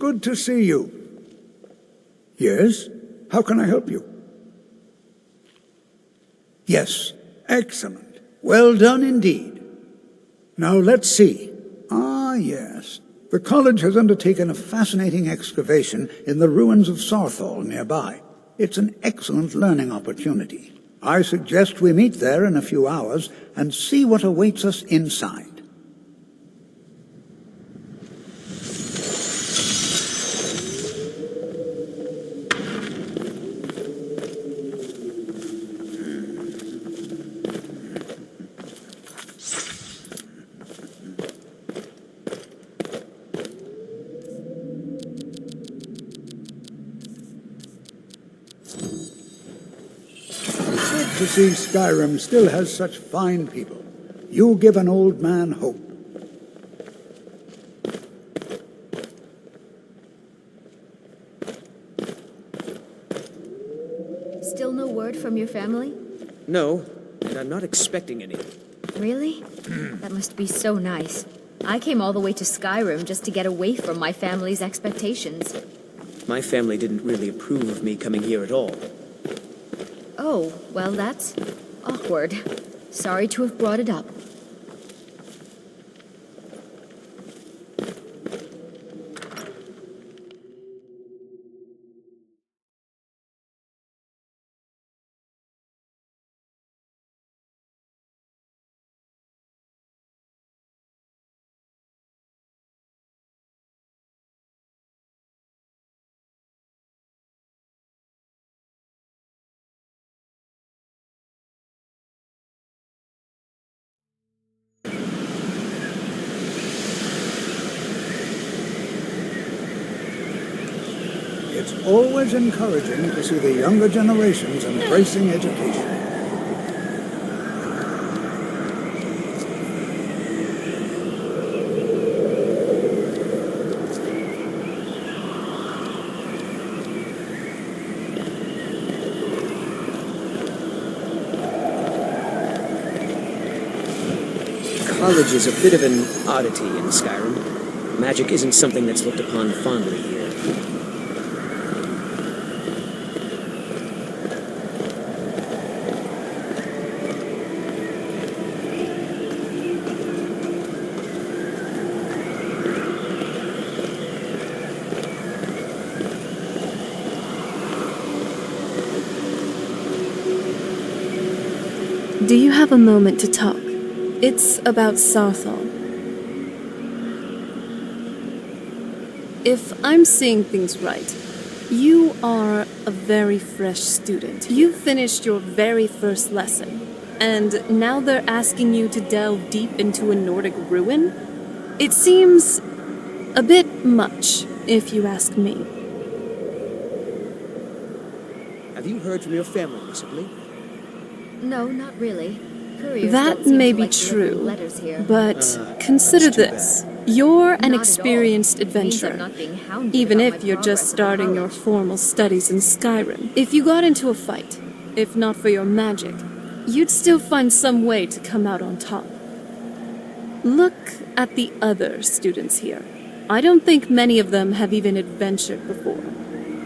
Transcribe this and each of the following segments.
good to see you. Yes? How can I help you? Yes, excellent. Well done indeed. Now let's see. Ah, yes. The college has undertaken a fascinating excavation in the ruins of Saarthal nearby. It's an excellent learning opportunity. I suggest we meet there in a few hours and see what awaits us inside. To see Skyrim still has such fine people. You give an old man hope. Still no word from your family? No, and I'm not expecting any. Really? That must be so nice. I came all the way to Skyrim just to get away from my family's expectations. My family didn't really approve of me coming here at all. Oh, well, that's awkward. Sorry to have brought it up. It's always encouraging to see the younger generations embracing education. College is a bit of an oddity in Skyrim. Magic isn't something that's looked upon fondly here. Do you have a moment to talk? It's about Saarthal. If I'm seeing things right, you are a very fresh student. You finished your very first lesson, and now they're asking you to delve deep into a Nordic ruin? It seems a bit much, if you ask me. Have you heard from your family recently? No, not really. Couriers That don't seem may to be like delivering true, letters here. but consider that's too this. You're an Not at all. experienced It means I'm adventurer, not being hounded even about if my you're just progress at starting your college. formal studies in Skyrim. If you got into a fight, if not for your magic, you'd still find some way to come out on top. Look at the other students here. I don't think many of them have even adventured before.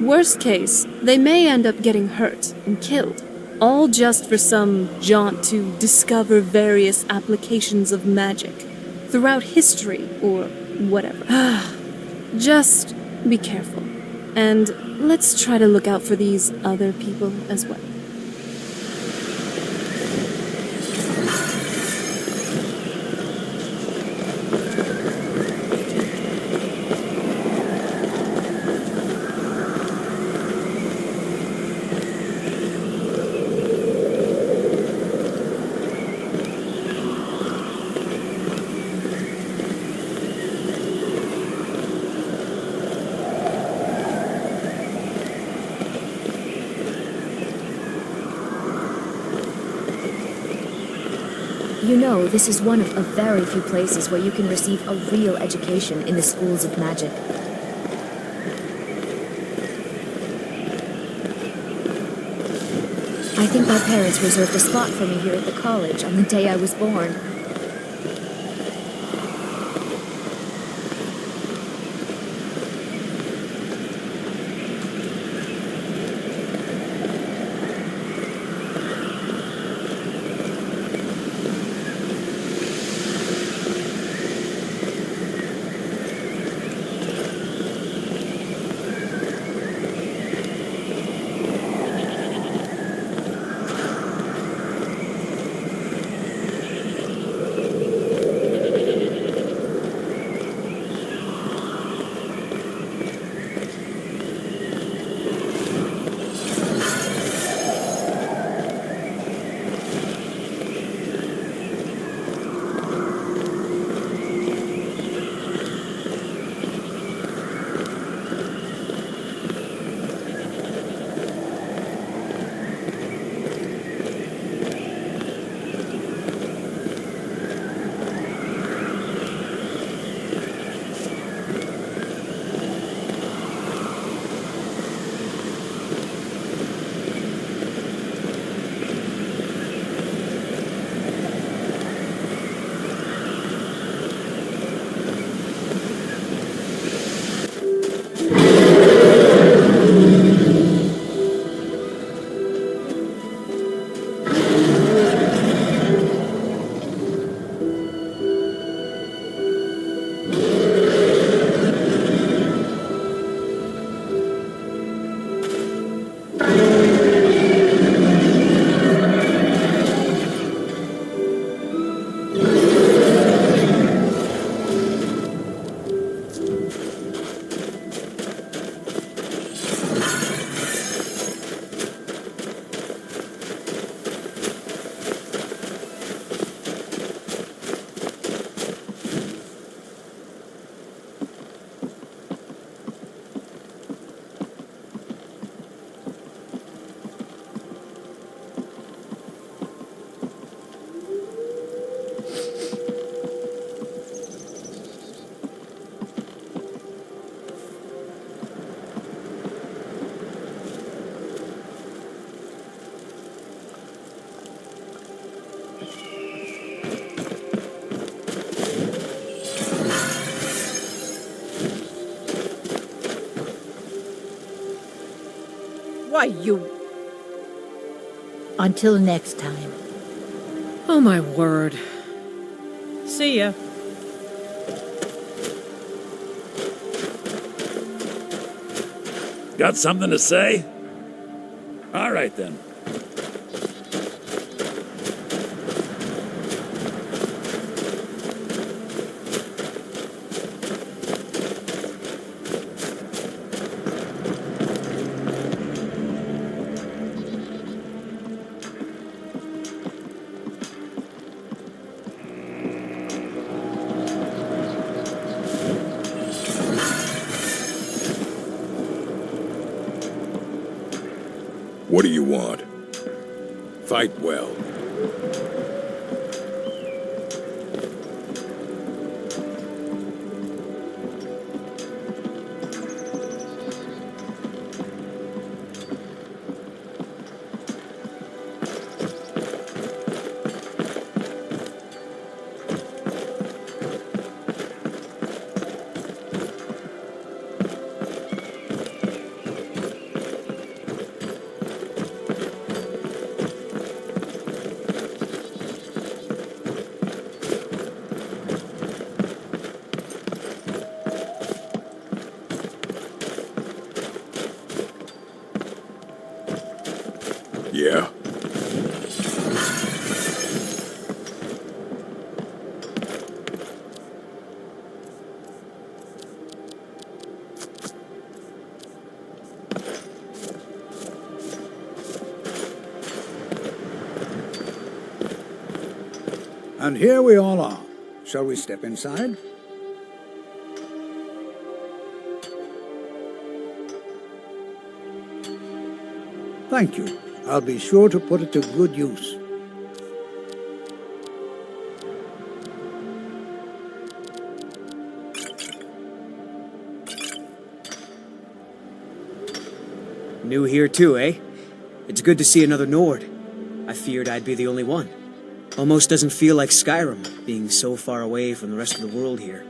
Worst case, they may end up getting hurt and killed, all just for some jaunt to discover various applications of magic throughout history or whatever. Just be careful, and let's try to look out for these other people as well. You know, this is one of a very few places where you can receive a real education in the schools of magic. I think my parents reserved a spot for me here at the college on the day I was born. Why, you... Until next time. Oh, my word. See ya. Got something to say? All right, then. What do you want? Fight well. Yeah. And here we all are. Shall we step inside? Thank you. I'll be sure to put it to good use. New here too, eh? It's good to see another Nord. I feared I'd be the only one. Almost doesn't feel like Skyrim, being so far away from the rest of the world here.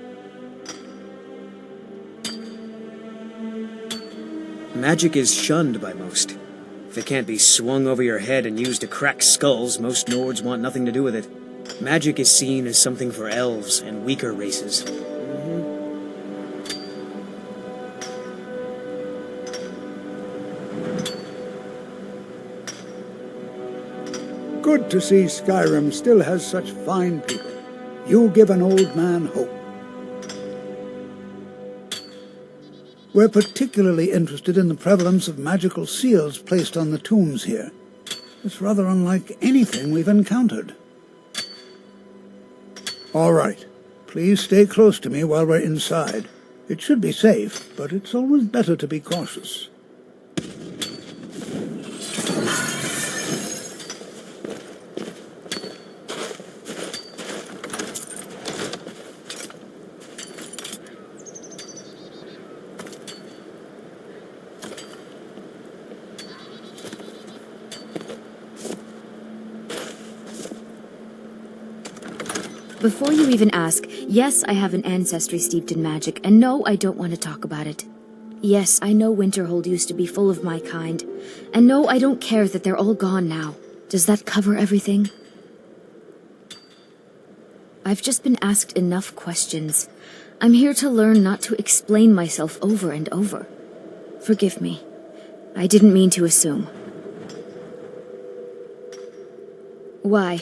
Magic is shunned by most. If it can't be swung over your head and used to crack skulls, most Nords want nothing to do with it. Magic is seen as something for elves and weaker races. Good to see Skyrim still has such fine people. You give an old man hope. We're particularly interested in the prevalence of magical seals placed on the tombs here. It's rather unlike anything we've encountered. All right. Please stay close to me while we're inside. It should be safe, but it's always better to be cautious. Before you even ask, yes, I have an ancestry steeped in magic, and no, I don't want to talk about it. Yes, I know Winterhold used to be full of my kind, and no, I don't care that they're all gone now. Does that cover everything? I've just been asked enough questions. I'm here to learn not to explain myself over and over. Forgive me. I didn't mean to assume. Why?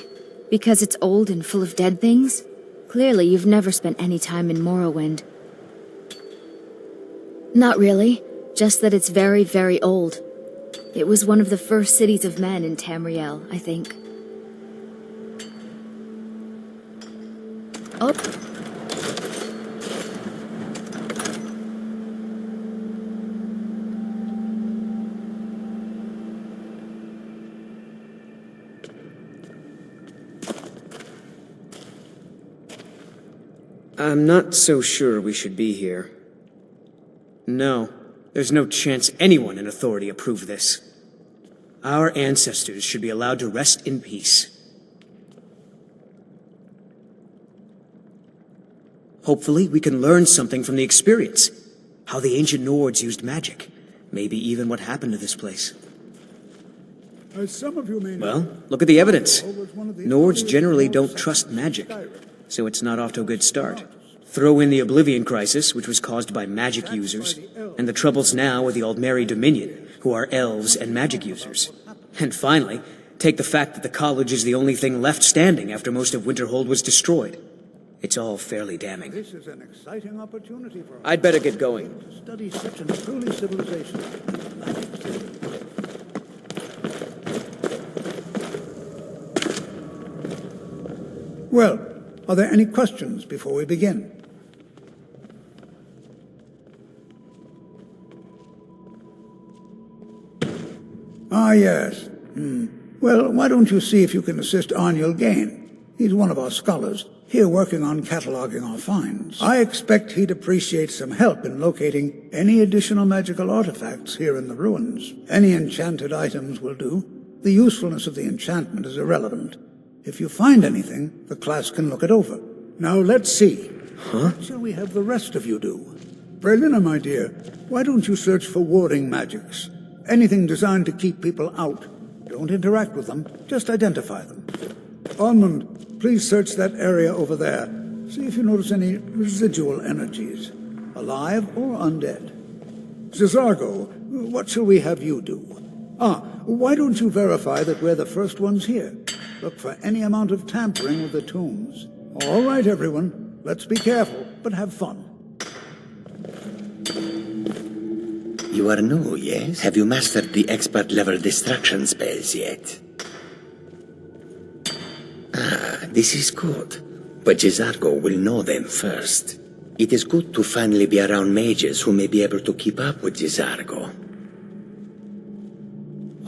Because it's old and full of dead things? Clearly, you've never spent any time in Morrowind. Not really. Just that it's very, very old. It was one of the first cities of men in Tamriel, I think. Oh. I'm not so sure we should be here. No, there's no chance anyone in authority approved this. Our ancestors should be allowed to rest in peace. Hopefully, we can learn something from the experience. How the ancient Nords used magic. Maybe even what happened to this place. As some of you may know, Well, look at the evidence. Saarthal was one of the Nords earliest generally known don't trust sections of magic, Skyrim. so it's not off to a good start. Throw in the Oblivion Crisis, which was caused by magic users, and the troubles now with the Aldmeri Dominion, who are elves and magic users. And finally, take the fact that the college is the only thing left standing after most of Winterhold was destroyed. It's all fairly damning. This is an exciting opportunity for us I'd better get going. to study such an early civilization. Well, are there any questions before we begin? Ah, yes. Well, why don't you see if you can assist Arniel Gain? He's one of our scholars, here working on cataloging our finds. I expect he'd appreciate some help in locating any additional magical artifacts here in the ruins. Any enchanted items will do. The usefulness of the enchantment is irrelevant. If you find anything, the class can look it over. Now let's see. What shall we have the rest of you do? Brelina, my dear, why don't you search for warding magics? Anything designed to keep people out. Don't interact with them, just identify them. Almond, please search that area over there. See if you notice any residual energies, alive or undead. Zizargo, what shall we have you do? Why don't you verify that we're the first ones here? Look for any amount of tampering with the tombs. All right, everyone. Let's be careful, but have fun. You are new, yes? Have you mastered the expert-level distraction spells yet? This is good. But Jizargo will know them first. It is good to finally be around mages who may be able to keep up with Jizargo.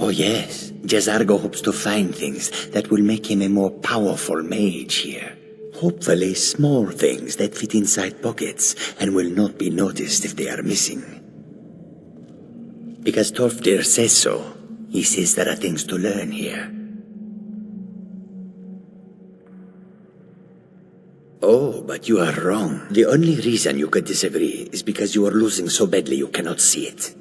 Oh yes, Jizargo hopes to find things that will make him a more powerful mage here. Hopefully small things that fit inside pockets and will not be noticed if they are missing. Because Torfdir says so. He says there are things to learn here. Oh, but you are wrong. The only reason you could disagree is because you are losing so badly you cannot see it.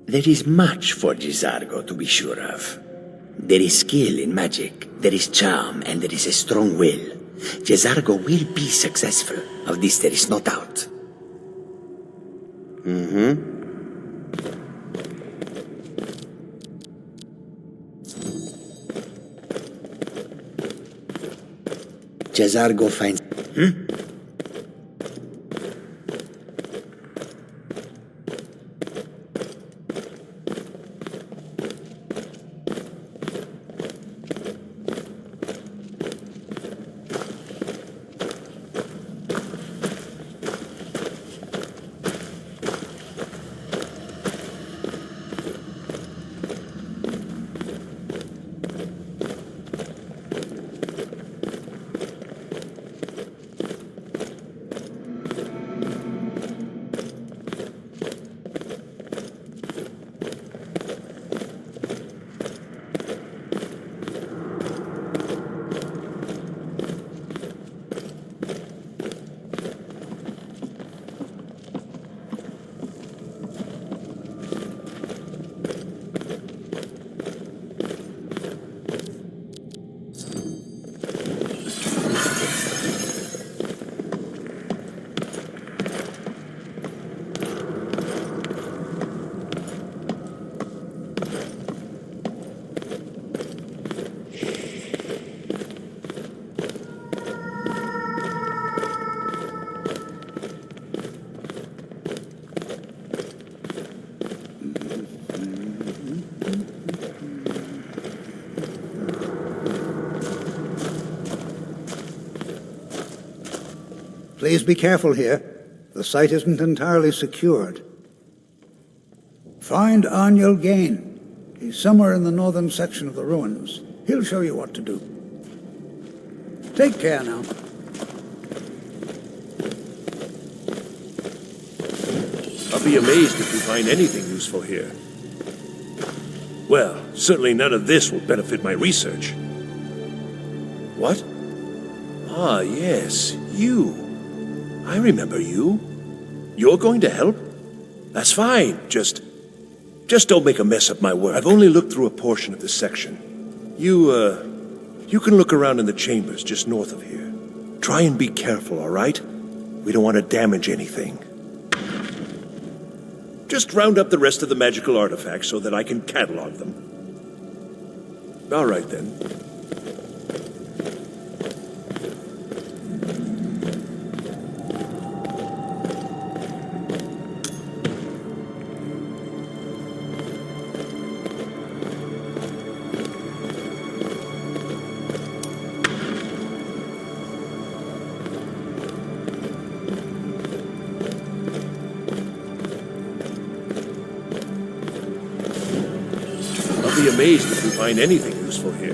There is much for Jizargo to be sure of. There is skill in magic, there is charm, and there is a strong will. Jizargo will be successful. Of this there is no doubt. Jizargo finds... Please be careful here. The site isn't entirely secured. Find Arniel Gain. He's somewhere in the northern section of the ruins. He'll show you what to do. Take care now. I'll be amazed if we find anything useful here. Well, certainly none of this will benefit my research. What? Ah, yes, you. I remember you. You're going to help? That's fine, just... Just don't make a mess of my work. I've only looked through a portion of this section. You can look around in the chambers just north of here. Try and be careful, all right? We don't want to damage anything. Just round up the rest of the magical artifacts so that I can catalog them. All right, then. I'll be amazed if we find anything useful here.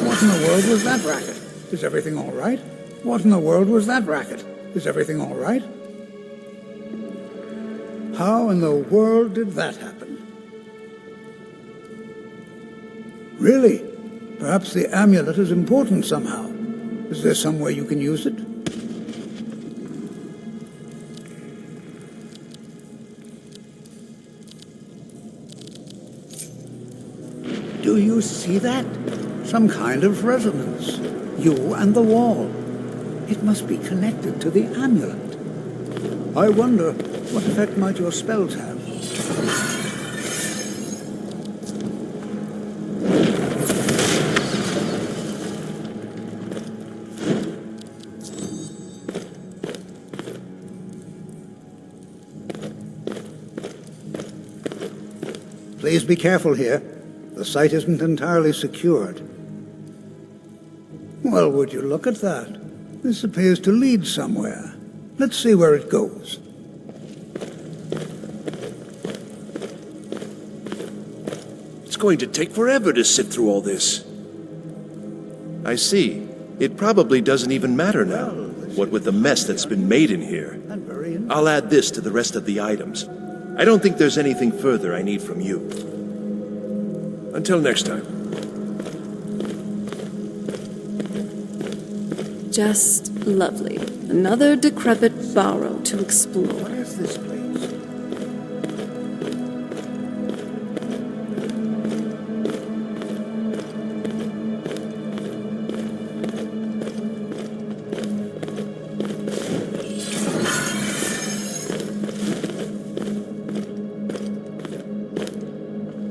What in the world was that racket? Is everything all right? What in the world was that racket? Is everything all right? How in the world did that happen? Really? Perhaps the amulet is important somehow. Is there some way you can use it? Do you see that? Some kind of resonance. You and the wall. It must be connected to the amulet. I wonder, what effect might your spells have? Please be careful here. The site isn't entirely secured. Well, would you look at that? This appears to lead somewhere. Let's see where it goes. It's going to take forever to sit through all this. I see. It probably doesn't even matter now, what with the mess that's been made in here. I'll add this to the rest of the items. I don't think there's anything further I need from you. Until next time. Just lovely. Another decrepit burrow to explore. What is this place?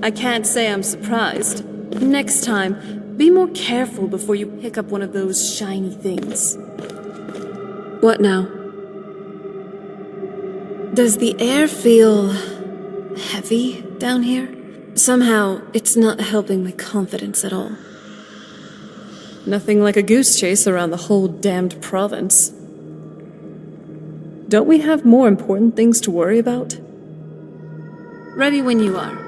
I can't say I'm surprised. Next time, be more careful before you pick up one of those shiny things. What now? Does the air feel heavy down here? Somehow, it's not helping my confidence at all. Nothing like a goose chase around the whole damned province. Don't we have more important things to worry about? Ready when you are.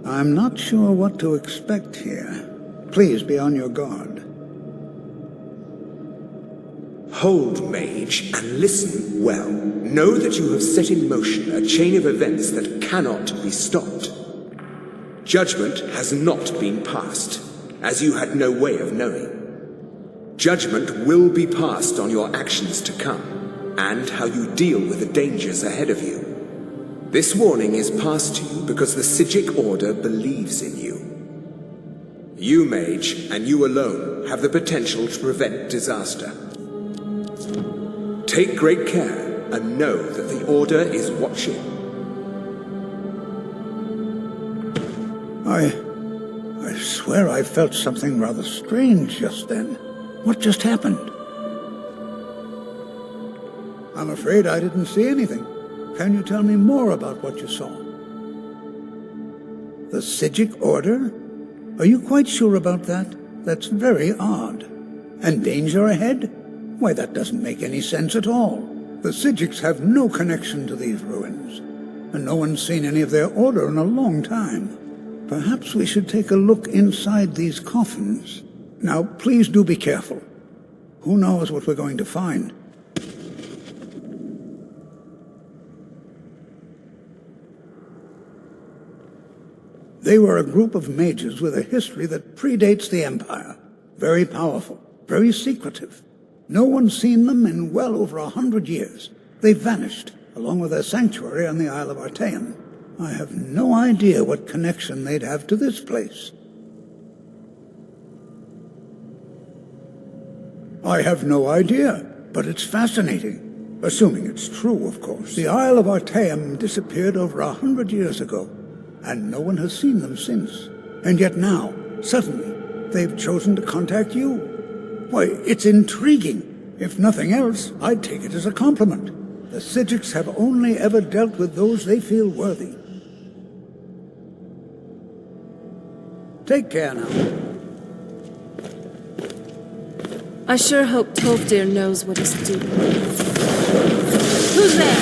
I'm not sure what to expect here. Please be on your guard. Hold, mage, and listen well. Know that you have set in motion a chain of events that cannot be stopped. Judgment has not been passed, as you had no way of knowing. Judgment will be passed on your actions to come, and how you deal with the dangers ahead of you. This warning is passed to you because the Psijic Order believes in you. You, mage, and you alone, have the potential to prevent disaster. Take great care, and know that the Order is watching. I swear I felt something rather strange just then. What just happened? I'm afraid I didn't see anything. Can you tell me more about what you saw? The Psijic Order? Are you quite sure about that? That's very odd. And danger ahead? Why, that doesn't make any sense at all. The Psijics have no connection to these ruins, and no one's seen any of their order in a long time. Perhaps we should take a look inside these coffins. Now, please do be careful. Who knows what we're going to find? They were a group of mages with a history that predates the Empire. Very powerful, very secretive. No one's seen them in well over 100 years. They vanished, along with their sanctuary on the Isle of Artaeum. I have no idea what connection they'd have to this place. I have no idea, but it's fascinating. Assuming it's true, of course. The Isle of Artaeum disappeared over 100 years ago, and no one has seen them since. And yet now, suddenly, they've chosen to contact you. Why, it's intriguing. If nothing else, I'd take it as a compliment. The Psijics have only ever dealt with those they feel worthy. Take care now. I sure hope Tolfdir knows what he's doing. Who's there?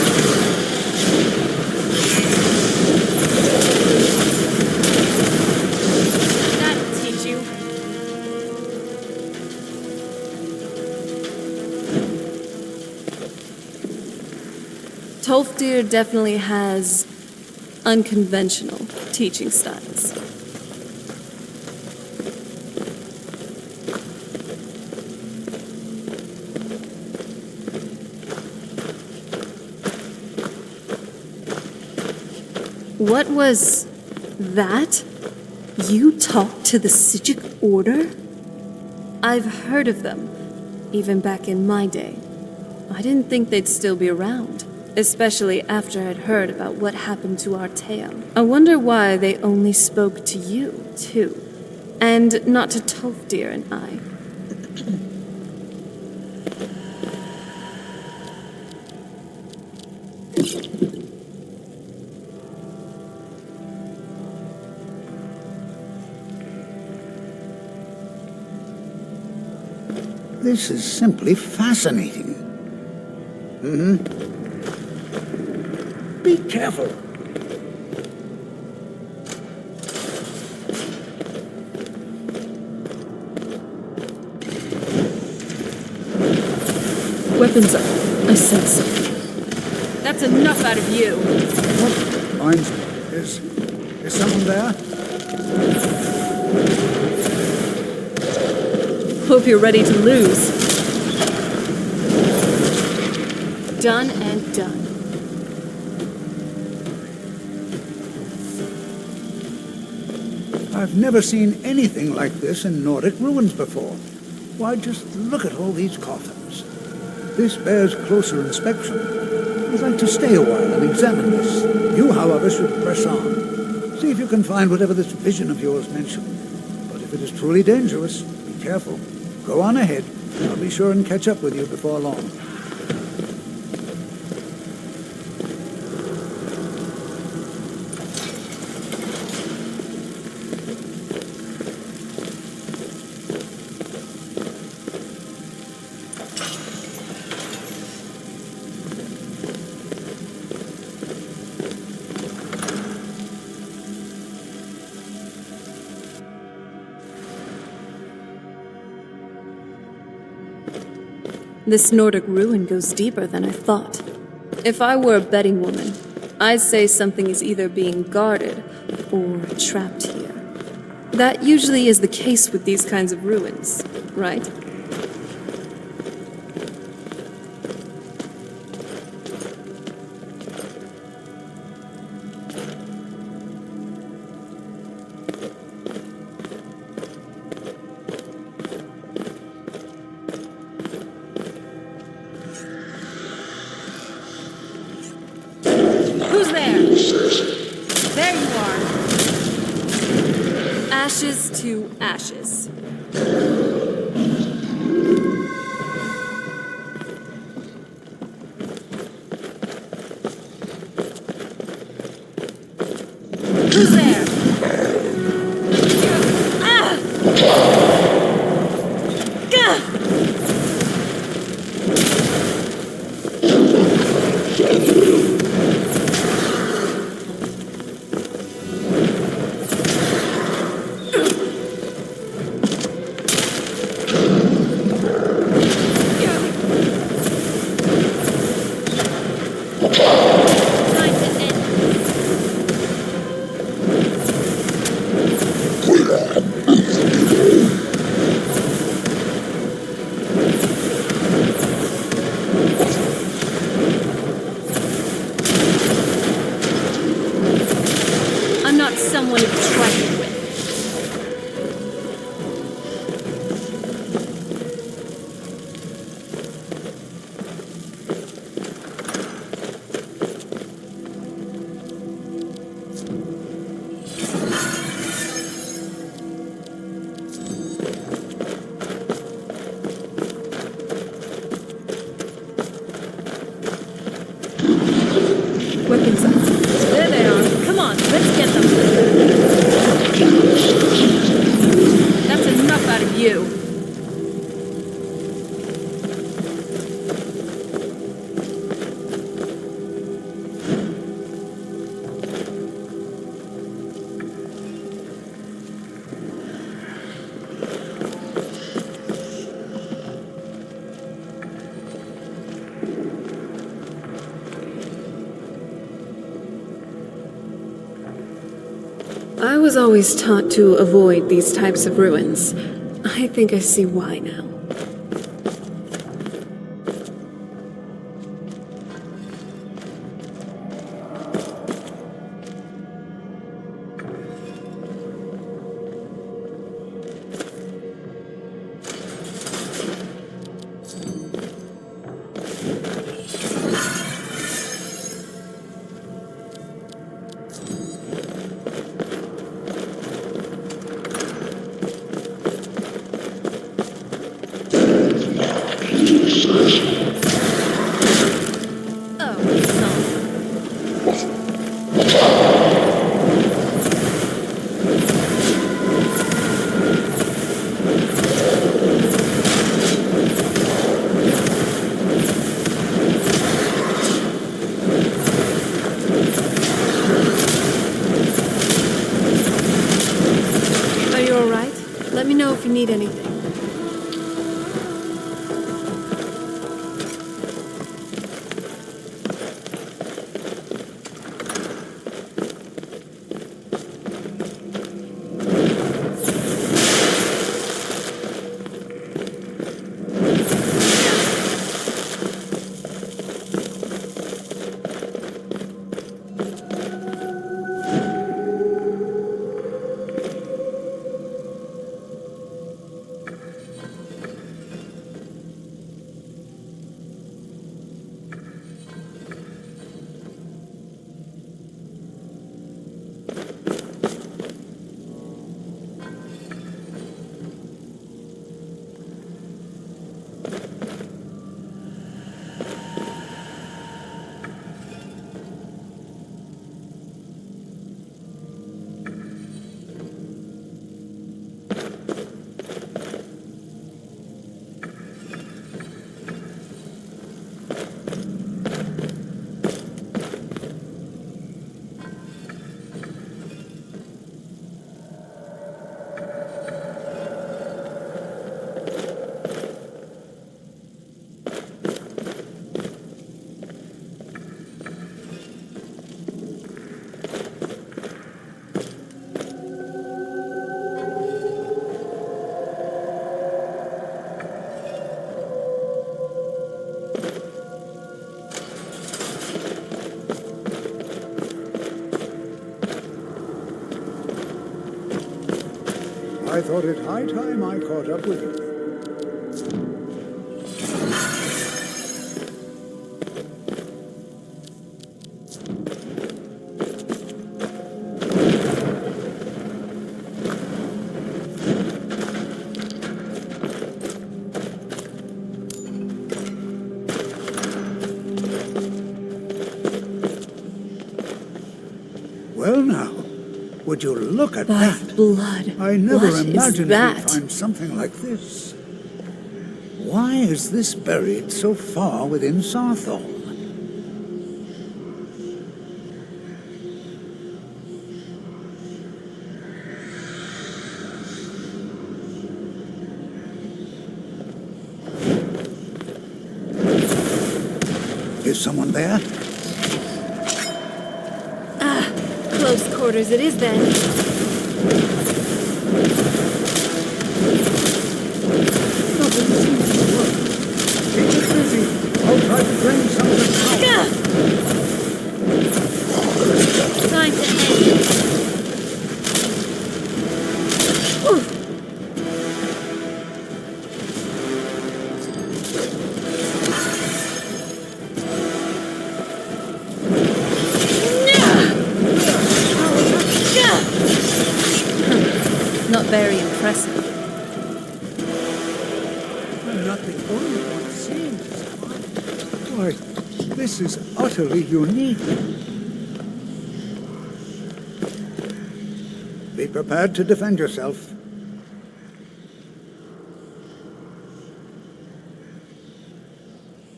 That'll teach you. Tolfdir definitely has unconventional teaching styles. What was that? You talked to the Psijic Order? I've heard of them, even back in my day. I didn't think they'd still be around, especially after I'd heard about what happened to Artaeum. I wonder why they only spoke to you, too, and not to Tolfdir and I. This is simply fascinating. Be careful. Weapons up. I sense something. That's enough out of you. What? Mind, is someone there? Hope you're ready to lose. Done and done. I've never seen anything like this in Nordic ruins before. Why, just look at all these coffins. This bears closer inspection. I'd like to stay a while and examine this. You, however, should press on. See if you can find whatever this vision of yours mentioned. But if it is truly dangerous, be careful. Go on ahead. I'll be sure and catch up with you before long. This Nordic ruin goes deeper than I thought. If I were a betting woman, I'd say something is either being guarded or trapped here. That usually is the case with these kinds of ruins, right? Who's there? There you are. Ashes to ashes. Who's there? Ah! like someone to be trifled with. Weapons up. There they are. Come on, let's get them. That's enough out of you. I was always taught to avoid these types of ruins. I think I see why now. If you need anything. I thought it high time I caught up with you. Well now, would you look at By that? blood. I never What is imagined that? we'd find something like this. Why is this buried so far within Saarthal? Is someone there? Close quarters it is then. Nothing seems to work. Keep it busy. I'll try to bring something out. Time to end. Very impressive. I'm not the only one seeing this. Why, this is utterly unique. Be prepared to defend yourself.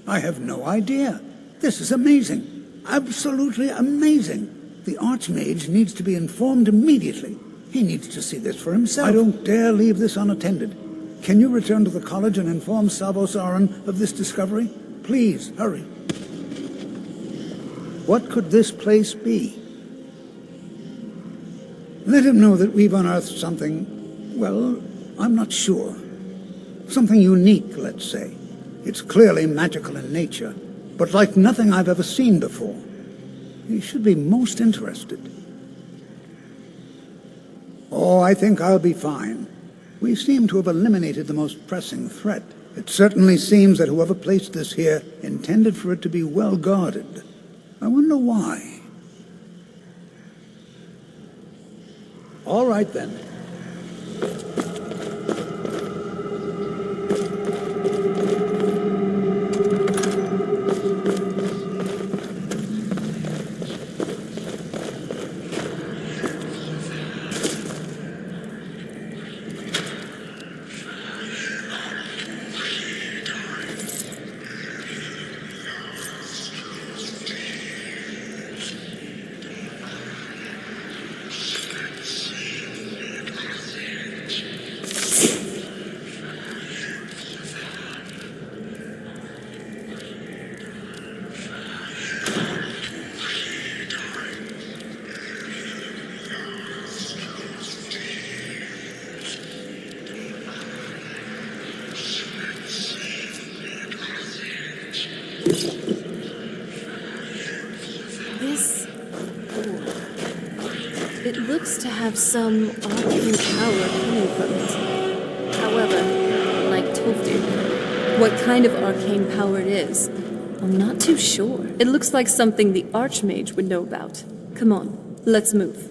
I have no idea. This is amazing. Absolutely amazing. The Archmage needs to be informed immediately. He needs to see this for himself. I don't dare leave this unattended. Can you return to the college and inform Savos Aran of this discovery? Please, hurry. What could this place be? Let him know that we've unearthed something, well, I'm not sure. Something unique, let's say. It's clearly magical in nature, but like nothing I've ever seen before. He should be most interested. Oh, I think I'll be fine. We seem to have eliminated the most pressing threat. It certainly seems that whoever placed this here intended for it to be well guarded. I wonder why. All right, then. It looks to have some arcane power coming from it. However, like Toftir, what kind of arcane power it is, I'm not too sure. It looks like something the Archmage would know about. Come on, let's move.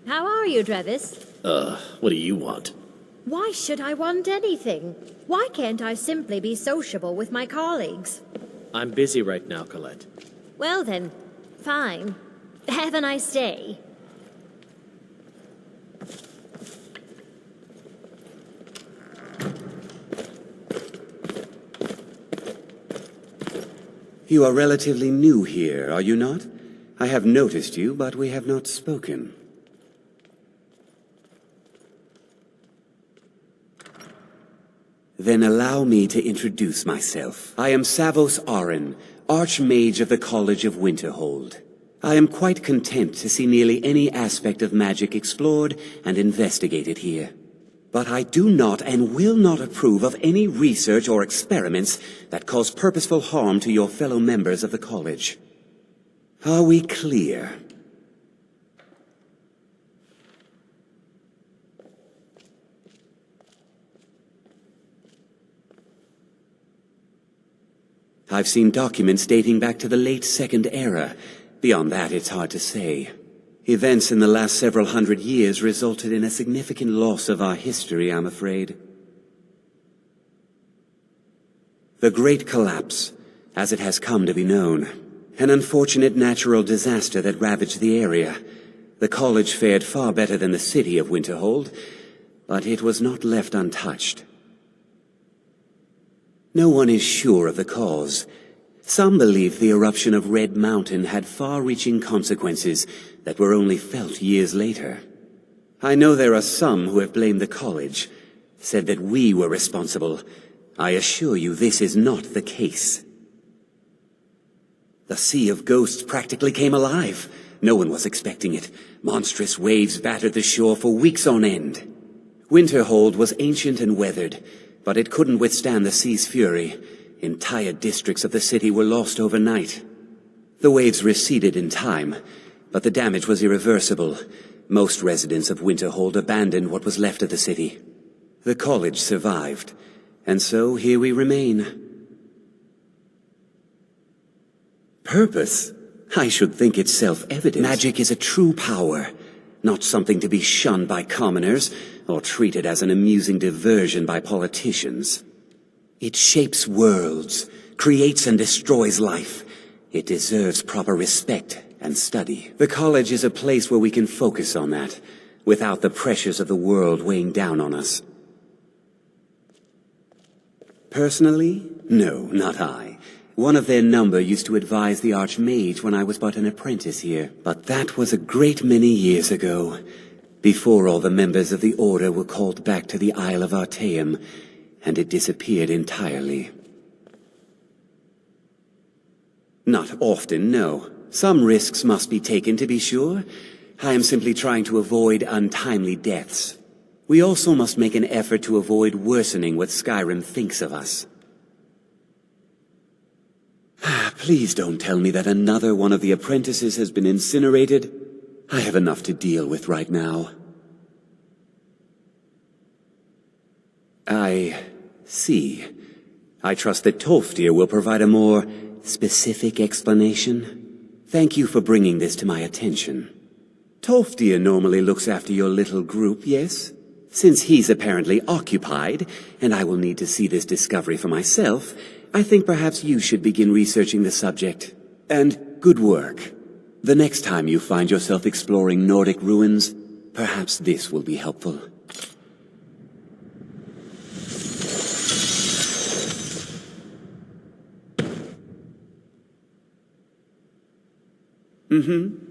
How are you, Drevis? What do you want? Why should I want anything? Why can't I simply be sociable with my colleagues? I'm busy right now, Colette. Well then, fine. Have a nice day. You are relatively new here, are you not? I have noticed you, but we have not spoken. Then allow me to introduce myself. I am Savos Aran, Archmage of the College of Winterhold. I am quite content to see nearly any aspect of magic explored and investigated here. But I do not and will not approve of any research or experiments that cause purposeful harm to your fellow members of the college. Are we clear? I've seen documents dating back to the late Second Era. Beyond that, it's hard to say. Events in the last several hundred years resulted in a significant loss of our history, I'm afraid. The Great Collapse, as it has come to be known. An unfortunate natural disaster that ravaged the area. The college fared far better than the city of Winterhold, but it was not left untouched. No one is sure of the cause. Some believe the eruption of Red Mountain had far-reaching consequences that were only felt years later. I know there are some who have blamed the college, said that we were responsible. I assure you this is not the case. The Sea of Ghosts practically came alive. No one was expecting it. Monstrous waves battered the shore for weeks on end. Winterhold was ancient and weathered, but it couldn't withstand the sea's fury. Entire districts of the city were lost overnight. The waves receded in time, but the damage was irreversible. Most residents of Winterhold abandoned what was left of the city. The college survived, and so here we remain. Purpose? I should think it's self-evident. Magic is a true power, not something to be shunned by commoners or treated as an amusing diversion by politicians. It shapes worlds, creates and destroys life. It deserves proper respect and study. The college is a place where we can focus on that, without the pressures of the world weighing down on us. Personally, no, not I. One of their number used to advise the Archmage when I was but an apprentice here, but that was a great many years ago, before all the members of the Order were called back to the Isle of Artaeum, and it disappeared entirely. Not often, no. Some risks must be taken, to be sure. I am simply trying to avoid untimely deaths. We also must make an effort to avoid worsening what Skyrim thinks of us. Please don't tell me that another one of the apprentices has been incinerated. I have enough to deal with right now. I see. I trust that Tolfdir will provide a more specific explanation. Thank you for bringing this to my attention. Tolfdir normally looks after your little group, yes? Since he's apparently occupied, and I will need to see this discovery for myself, I think perhaps you should begin researching the subject. And good work. The next time you find yourself exploring Nordic ruins, perhaps this will be helpful. Mm-hmm.